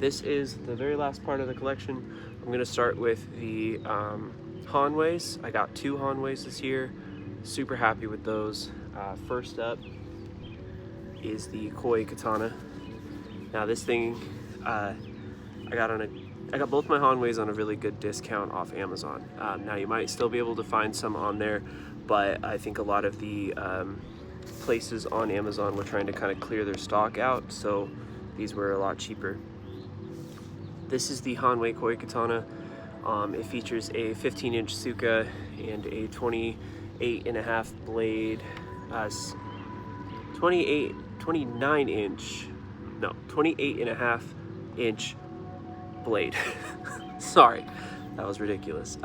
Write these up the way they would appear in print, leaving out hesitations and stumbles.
This is the very last part of the collection. I'm going to start with the Hanweis. I got 2 Hanweis this year. Super happy with those. First up is the Koi Katana. Now this thing, I got both my Hanweis on a really good discount off Amazon. Now you might still be able to find some on there, but I think a lot of the places on Amazon were trying to kind of clear their stock out, so these were a lot cheaper. This is the Hanwei Koi Katana. It features a 15-inch Tsuka and a 28.5 blade, 28.5-inch blade. Sorry, that was ridiculous.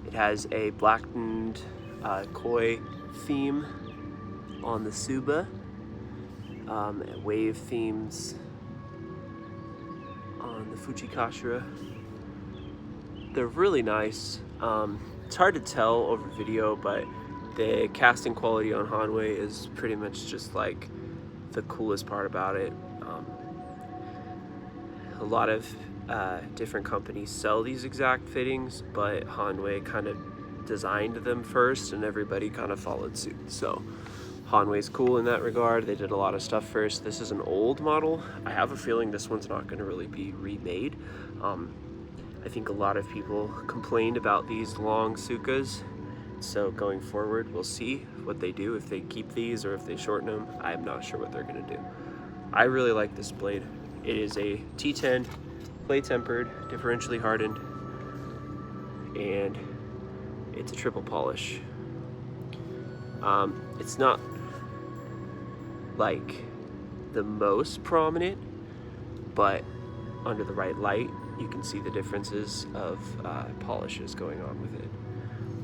It has a blackened koi theme on the Tsuba, wave themes on the Fujikashira. They're really nice. It's hard to tell over video, but the casting quality on Hanwei is pretty much just like the coolest part about it. A lot of different companies sell these exact fittings, but Hanwei kind of designed them first and everybody kind of followed suit. So Hanwei's cool in that regard. They did a lot of stuff first. This is an old model. I have a feeling this one's not going to really be remade. I think a lot of people complained about these long Tsukas, so going forward we'll see what they do, if they keep these or if they shorten them. I'm not sure what they're going to do. I really like this blade. It is a T10 clay tempered, differentially hardened, and it's a triple polish. It's not like the most prominent, but under the right light you can see the differences of polishes going on with it.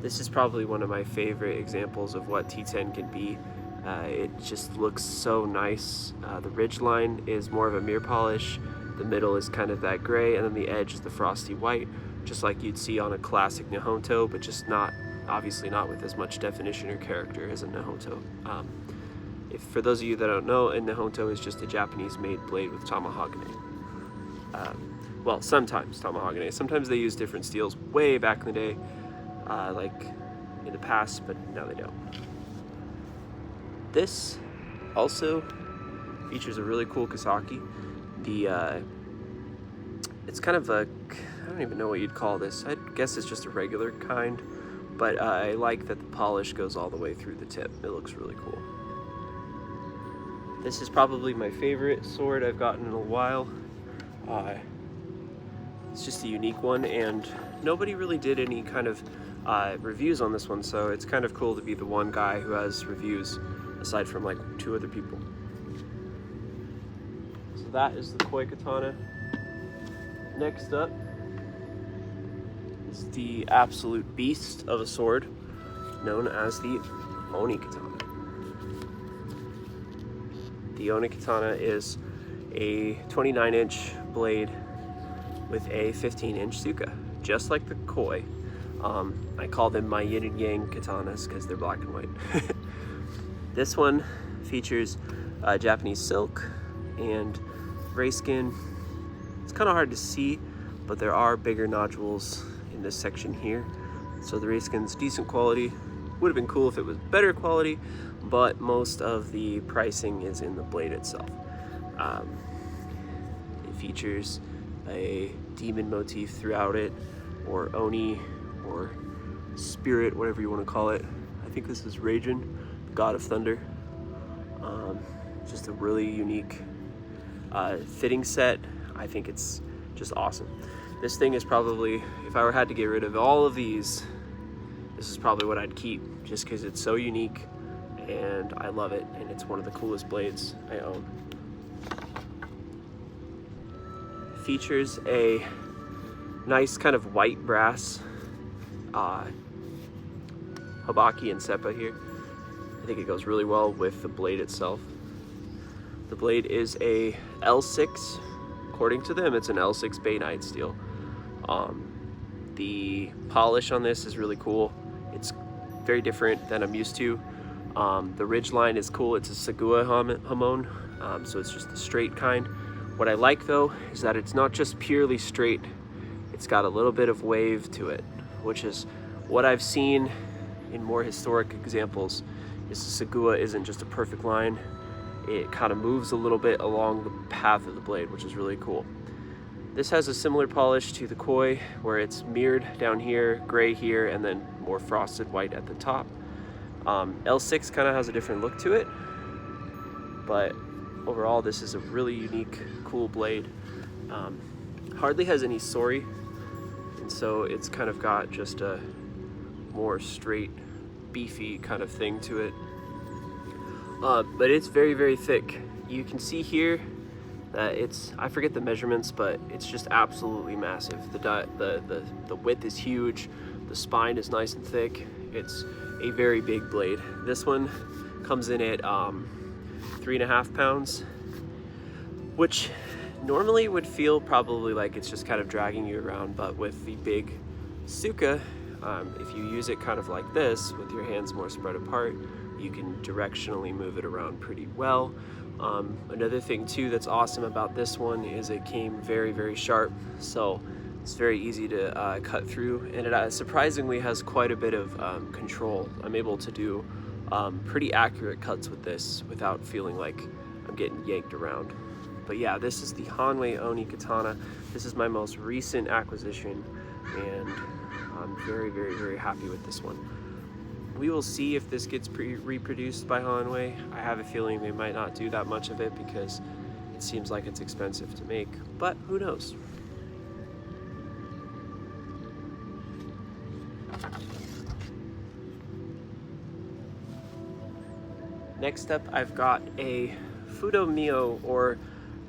This is probably one of my favorite examples of what T10 can be. It just looks so nice. The ridge line is more of a mirror polish, the middle is kind of that gray, and then the edge is the frosty white, just like you'd see on a classic Nihonto, but just not, obviously not with as much definition or character as a Nihonto. For those of you that don't know, a Nihonto is just a Japanese-made blade with tamahagane. Well, sometimes tamahagane. Sometimes they use different steels way back in the day, like in the past, but now they don't. This also features a really cool Kasaki. It's kind of a, I don't even know what you'd call this. I guess it's just a regular kind, but I like that the polish goes all the way through the tip. It looks really cool. This is probably my favorite sword I've gotten in a while. It's just a unique one, and nobody really did any kind of reviews on this one, so it's kind of cool to be the one guy who has reviews aside from like 2 other people. So that is the Koi Katana. Next up is the absolute beast of a sword known as the Oni Katana. The Oni Katana is a 29-inch blade with a 15-inch Tsuka, just like the Koi. I call them my yin and yang katanas because they're black and white. This one features Japanese silk and gray skin. It's kind of hard to see, but there are bigger nodules in this section here. So the gray skin's decent quality. Would have been cool if it was better quality, but most of the pricing is in the blade itself. It features a demon motif throughout it, or Oni, or spirit, whatever you want to call it. I think this is Raijin, the god of thunder. Just a really unique fitting set. I think it's just awesome. This thing is probably, if I had to get rid of all of these, this is probably what I'd keep, just because it's so unique and I love it, and it's one of the coolest blades I own. Features a nice kind of white brass habaki and seppa here. I think it goes really well with the blade itself. The blade is a L6. According to them, it's an L6 bainite steel. The polish on this is really cool. It's very different than I'm used to. The ridge line is cool. It's a Sagua hamon, so it's just the straight kind, What I like though is that it's not just purely straight, it's got a little bit of wave to it, which is what I've seen in more historic examples. Is the Sagua isn't just a perfect line, it kind of moves a little bit along the path of the blade, which is really cool. This has a similar polish to the Koi, where it's mirrored down here, gray here, and then more frosted white at the top. L6 kind of has a different look to it, but overall this is a really unique, cool blade. Hardly has any sori, and so it's kind of got just a more straight, beefy kind of thing to it. But it's very, very thick. You can see here that I forget the measurements, but it's just absolutely massive. The width is huge, the spine is nice and thick. It's a very big blade. This one comes in at 3.5 pounds, which normally would feel probably like it's just kind of dragging you around, but with the big Tsuka, if you use it kind of like this, with your hands more spread apart, you can directionally move it around pretty well. Another thing too that's awesome about this one is it came very, very sharp, so it's very easy to cut through, and it surprisingly has quite a bit of control. I'm able to do pretty accurate cuts with this without feeling like I'm getting yanked around. But yeah, this is the Hanwei Oni Katana. This is my most recent acquisition, and I'm very, very, very happy with this one. We will see if this gets reproduced by Hanwei. I have a feeling they might not do that much of it because it seems like it's expensive to make, but who knows? Next up, I've got a Fudo-Myo or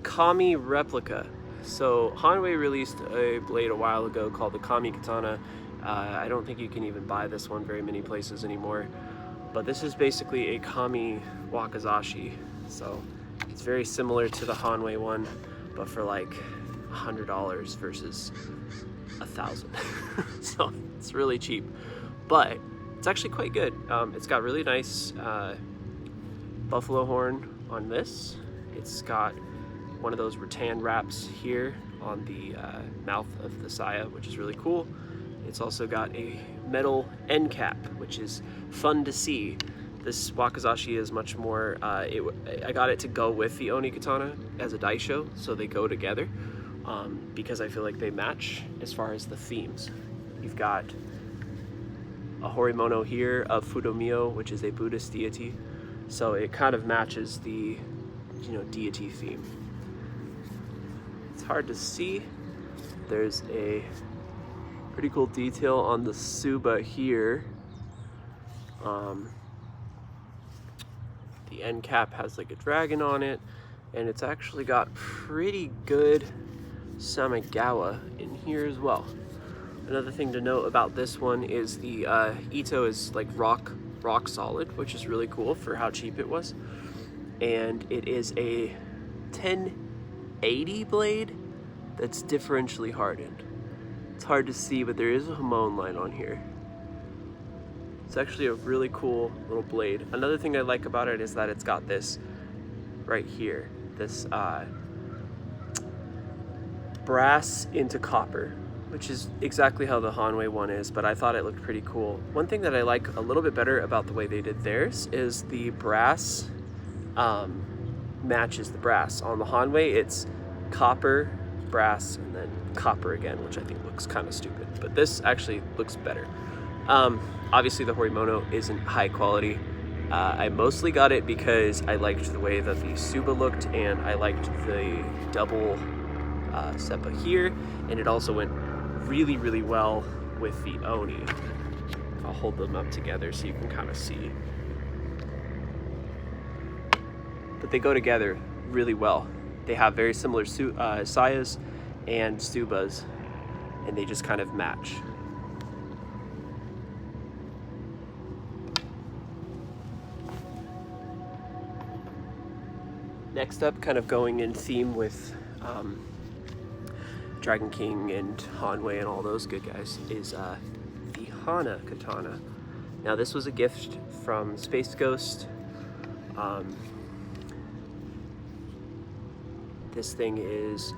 Kami replica. So Hanwei released a blade a while ago called the Kami Katana. I don't think you can even buy this one very many places anymore, but this is basically a Kami wakizashi. So it's very similar to the Hanwei one, but for like $100 versus $1,000. So it's really cheap, but it's actually quite good. It's got really nice buffalo horn on this. It's got one of those rattan wraps here on the mouth of the saya, which is really cool. It's also got a metal end cap, which is fun to see. This wakizashi is much more, I got it to go with the Oni Katana as a daisho, so they go together, because I feel like they match as far as the themes. You've got a horimono here of Fudo-Myo, which is a Buddhist deity, so it kind of matches the, deity theme. It's hard to see. There's a pretty cool detail on the Tsuba here. The end cap has like a dragon on it, and it's actually got pretty good Samigawa in here as well. Another thing to note about this one is the Ito is like rock solid, which is really cool for how cheap it was. And it is a 1080 blade that's differentially hardened. It's hard to see, but there is a Hamon line on here. It's actually a really cool little blade. Another thing I like about it is that it's got this right here, this brass into copper, which is exactly how the Hanwei one is, but I thought it looked pretty cool. One thing that I like a little bit better about the way they did theirs is the brass matches the brass. On the Hanwei, it's copper, brass, and then copper again, which I think looks kind of stupid, but this actually looks better. Obviously the horimono isn't high quality. I mostly got it because I liked the way that the Tsuba looked, and I liked the double seppa here, and it also went really, really well with the Oni. I'll hold them up together so you can kind of see. But they go together really well. They have very similar sayas and Tsubas, and they just kind of match. Next up, kind of going in theme with Dragon King and Hanwei and all those good guys, is the Hana Katana. Now this was a gift from Space Ghost. This thing is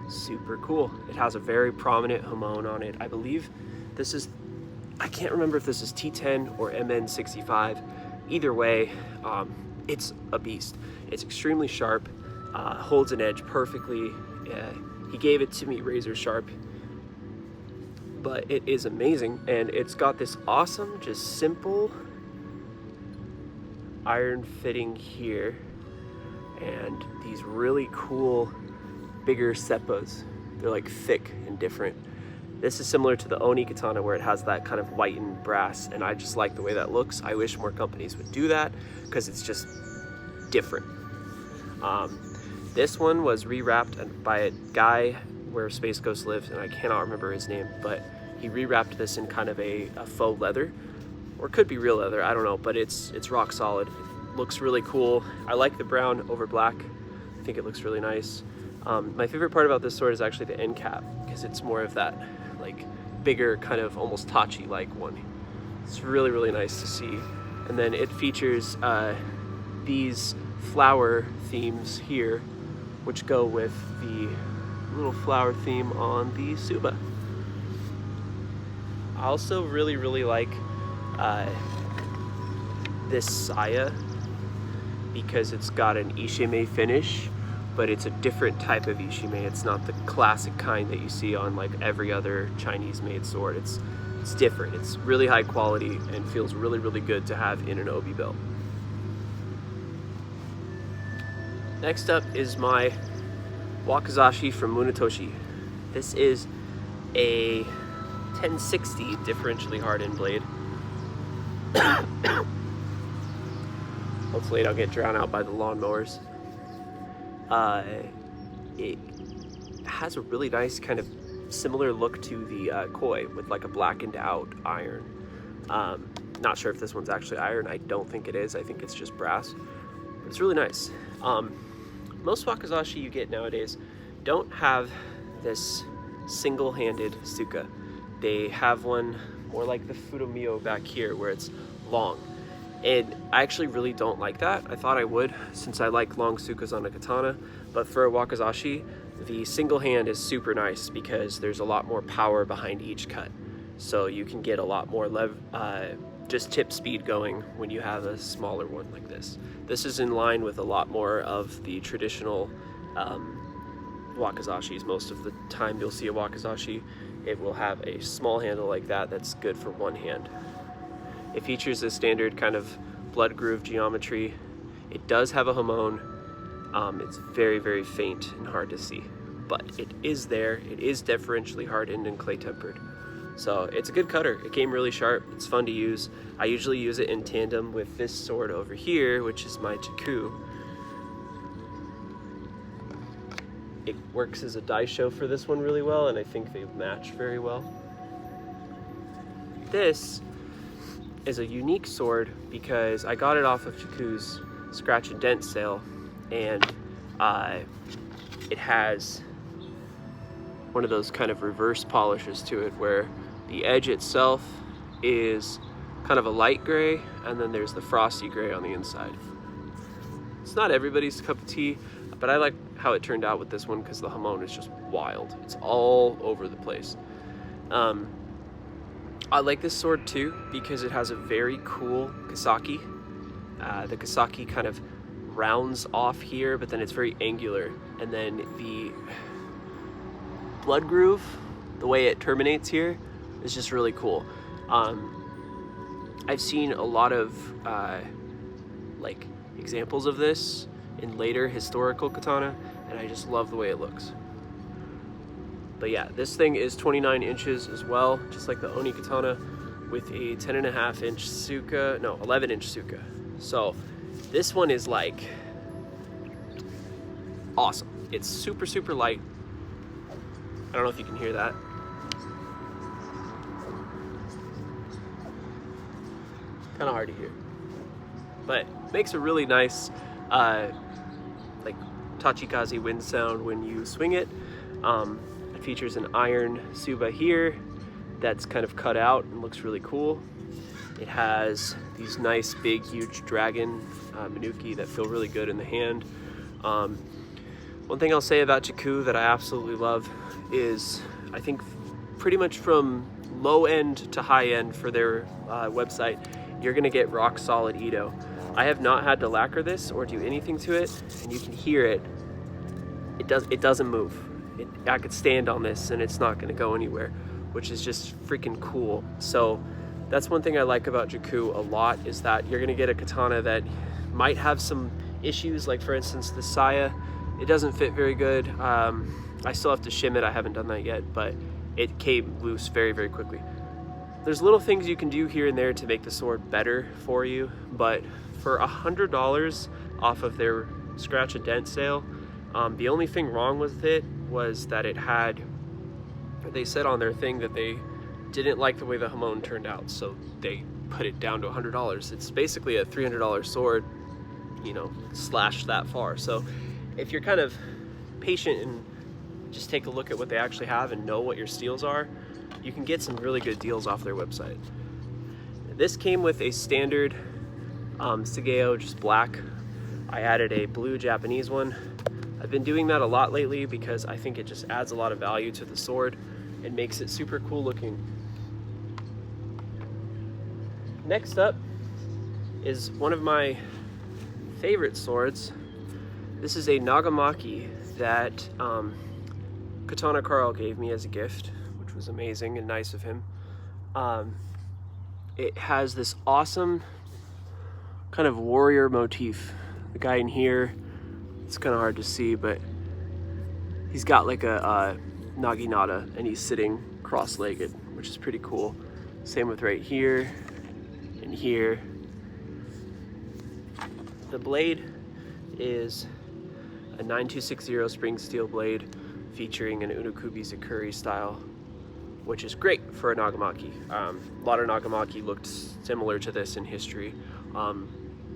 super cool. It has a very prominent hamon on it. I believe this is, I can't remember if this is T10 or MN65. Either way, it's a beast. It's extremely sharp, holds an edge perfectly. He gave it to me razor sharp, but it is amazing. And it's got this awesome, just simple iron fitting here, and these really cool bigger seppas. They're like thick and different. This is similar to the Oni katana, where it has that kind of whitened brass, and I just like the way that looks. I wish more companies would do that because it's just different. This one was rewrapped by a guy where Space Ghost lives, and I cannot remember his name, but he rewrapped this in kind of a faux leather, or it could be real leather, I don't know, but it's rock solid. It looks really cool. I like the brown over black. I think it looks really nice. My favorite part about this sword is actually the end cap, because it's more of that like bigger kind of almost Tachi-like one. It's really, really nice to see. And then it features these flower themes here, which go with the little flower theme on the Tsuba. I also really, really like this saya because it's got an ishime finish, but it's a different type of ishime. It's not the classic kind that you see on like every other Chinese made sword. It's different. It's really high quality and feels really, really good to have in an obi belt. Next up is my wakizashi from Munetoshi. This is a 1060 differentially hardened blade. Hopefully I don't get drowned out by the lawnmowers. It has a really nice kind of similar look to the Koi with like a blackened out iron. Not sure if this one's actually iron. I don't think it is. I think it's just brass. But it's really nice. Most wakizashi you get nowadays don't have this single-handed tsuka. They have one more like the Fudomio back here where it's long. And I actually really don't like that. I thought I would, since I like long tsukas on a katana, but for a wakizashi, the single hand is super nice because there's a lot more power behind each cut. So you can get a lot more just tip speed going when you have a smaller one like this. This is in line with a lot more of the traditional wakizashis. Most of the time you'll see a wakizashi, it will have a small handle like that that's good for one hand. It features a standard kind of blood groove geometry. It does have a hamon. It's very, very faint and hard to see, but it is there. It is differentially hardened and clay tempered. So it's a good cutter. It came really sharp. It's fun to use. I usually use it in tandem with this sword over here, which is my Jaku. It works as a daisho for this one really well, and I think they match very well. This is a unique sword because I got it off of Jaku's scratch and dent sale, and it has one of those kind of reverse polishes to it where the edge itself is kind of a light gray, and then there's the frosty gray on the inside. It's not everybody's cup of tea, but I like how it turned out with this one because the hamon is just wild. It's all over the place. I like this sword too because it has a very cool kasaki. The kasaki kind of rounds off here, but then it's very angular. And then the blood groove, the way it terminates here, is just really cool. I've seen a lot of like examples of this in later historical katana, and I just love the way it looks. But yeah, this thing is 29 inches as well, just like the Oni katana, with a 10.5 inch tsuka, no, 11 inch tsuka. So this one is like awesome. It's super, super light. I don't know if you can hear that. Kind of hard to hear, but makes a really nice like tachikaze wind sound when you swing it. It features an iron tsuba here that's kind of cut out and looks really cool. It has these nice big huge dragon manuki that feel really good in the hand. One thing I'll say about Jaku that I absolutely love is, I think pretty much from low end to high end for their website, you're gonna get rock solid Ito. I have not had to lacquer this or do anything to it, and you can hear it. It doesn't move. I could stand on this and it's not gonna go anywhere, which is just freaking cool. So that's one thing I like about Jaku a lot, is that you're gonna get a katana that might have some issues, like for instance the saya. It doesn't fit very good. I still have to shim it, I haven't done that yet, but it came loose very, very quickly. There's little things you can do here and there to make the sword better for you, but for $100 off of their scratch and dent sale, the only thing wrong with it was that they said on their thing that they didn't like the way the hamon turned out, so they put it down to $100. It's basically a $300 sword, you know, slashed that far. So if you're kind of patient and just take a look at what they actually have and know what your steals are, you can get some really good deals off their website. This came with a standard Sugeo, just black. I added a blue Japanese one. I've been doing that a lot lately because I think it just adds a lot of value to the sword and makes it super cool looking. Next up is one of my favorite swords. This is a Nagamaki that Katana Carl gave me as a gift, which was amazing and nice of him. It has this awesome kind of warrior motif. The guy in here, it's kind of hard to see, but he's got like a naginata and he's sitting cross-legged, which is pretty cool. Same with right here and here. The blade is a 9260 spring steel blade featuring an Unokubi Zakuri style, which is great for a Nagamaki. A lot of Nagamaki looked similar to this in history.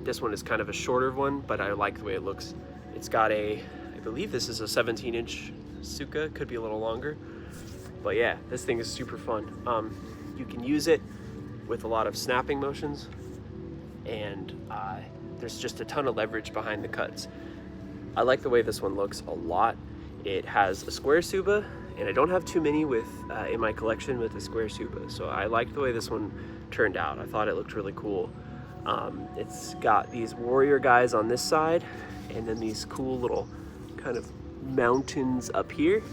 This one is kind of a shorter one, but I like the way it looks. It's got I believe this is a 17-inch Suka, could be a little longer. But yeah, this thing is super fun. You can use it with a lot of snapping motions, and there's just a ton of leverage behind the cuts. I like the way this one looks a lot. It has a square Tsuba, and I don't have too many in my collection with a square Tsuba, so I like the way this one turned out. I thought it looked really cool. It's got these warrior guys on this side, and then these cool little kind of mountains up here.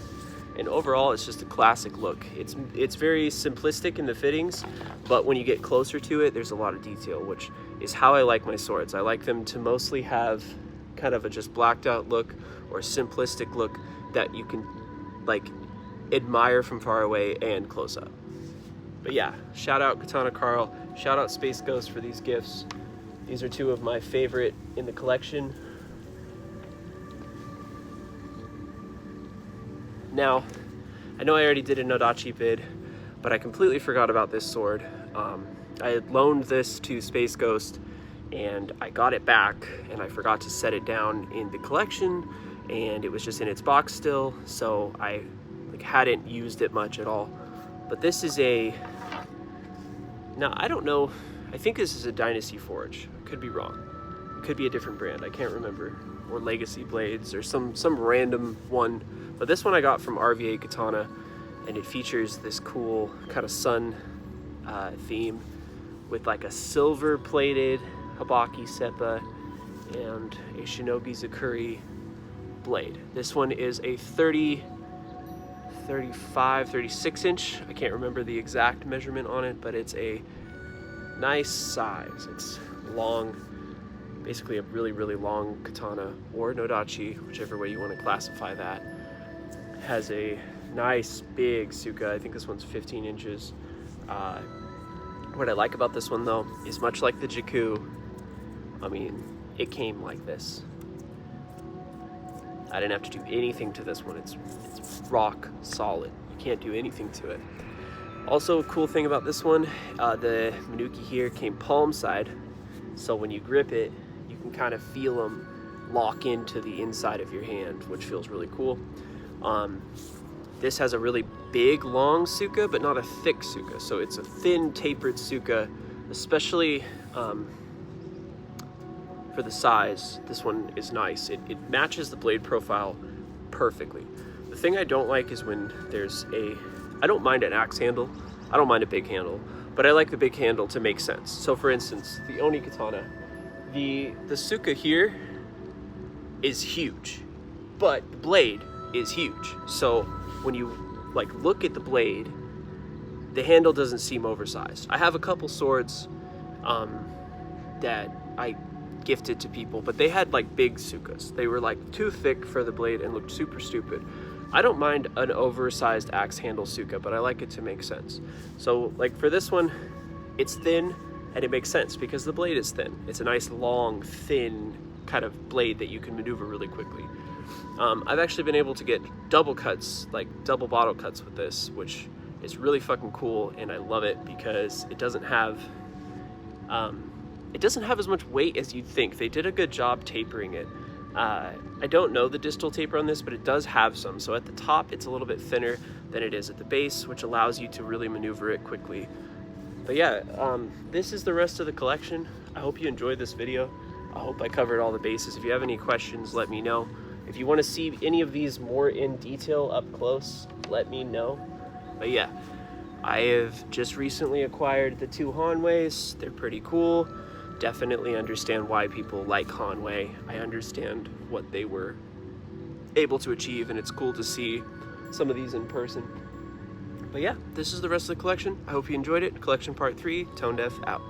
And overall, it's just a classic look. It's very simplistic in the fittings, but when you get closer to it, there's a lot of detail, which is how I like my swords. I like them to mostly have kind of a just blacked out look or simplistic look that you can like admire from far away and close up. But yeah, shout out Katana Carl, shout out Space Ghost for these gifts. These are two of my favorite in the collection. Now, I know I already did a Nodachi vid, but I completely forgot about this sword. I had loaned this to Space Ghost and I got it back and I forgot to set it down in the collection, and it was just in its box still, so I hadn't used it much at all. But this is now I don't know, I think this is a Dynasty Forge. Could be wrong. It could be a different brand, I can't remember. Or Legacy Blades or some random one. But this one I got from RVA Katana, and it features this cool kind of sun theme with like a silver plated Habaki Seppa and a Shinobi Zakuri blade. This one is a 36 inch. I can't remember the exact measurement on it, but it's a nice size. It's long, basically a really, really long katana, or Nodachi, whichever way you want to classify that. Has a nice big Suka. I think this one's 15 inches. What I like about this one though is, much like the Jaku, I mean, it came like this. I didn't have to do anything to this one. It's rock solid. You can't do anything to it. Also, a cool thing about this one, the Menuki here came palm side, so when you grip it, you can kind of feel them lock into the inside of your hand, which feels really cool. This has a really big, long Suka, but not a thick Suka, so it's a thin, tapered Suka, especially for the size. This one is nice. It matches the blade profile perfectly. The thing I don't like is when there's I don't mind an axe handle, I don't mind a big handle, but I like the big handle to make sense. So for instance, the Oni katana, the Suka here is huge, but the blade is huge. So when you like look at the blade, the handle doesn't seem oversized. I have a couple swords that I gifted to people, but they had like big Sukas. They were like too thick for the blade and looked super stupid. I don't mind an oversized axe handle Suka, but I like it to make sense. So like for this one, it's thin and it makes sense because the blade is thin. It's a nice long, thin kind of blade that you can maneuver really quickly. I've actually been able to get double cuts, like double bottle cuts with this, which is really fucking cool, and I love it because it doesn't have as much weight as you'd think. They did a good job tapering it. I don't know the distal taper on this, but it does have some. So at the top, it's a little bit thinner than it is at the base, which allows you to really maneuver it quickly. But yeah, this is the rest of the collection. I hope you enjoyed this video. I hope I covered all the bases. If you have any questions, let me know. If you want to see any of these more in detail up close, let me know. But yeah, I have just recently acquired the 2 Hanweis. They're pretty cool. Definitely understand why people like Hanwei. I understand what they were able to achieve, and it's cool to see some of these in person. But yeah, this is the rest of the collection. I hope you enjoyed it. Collection part 3, Tone Deaf out.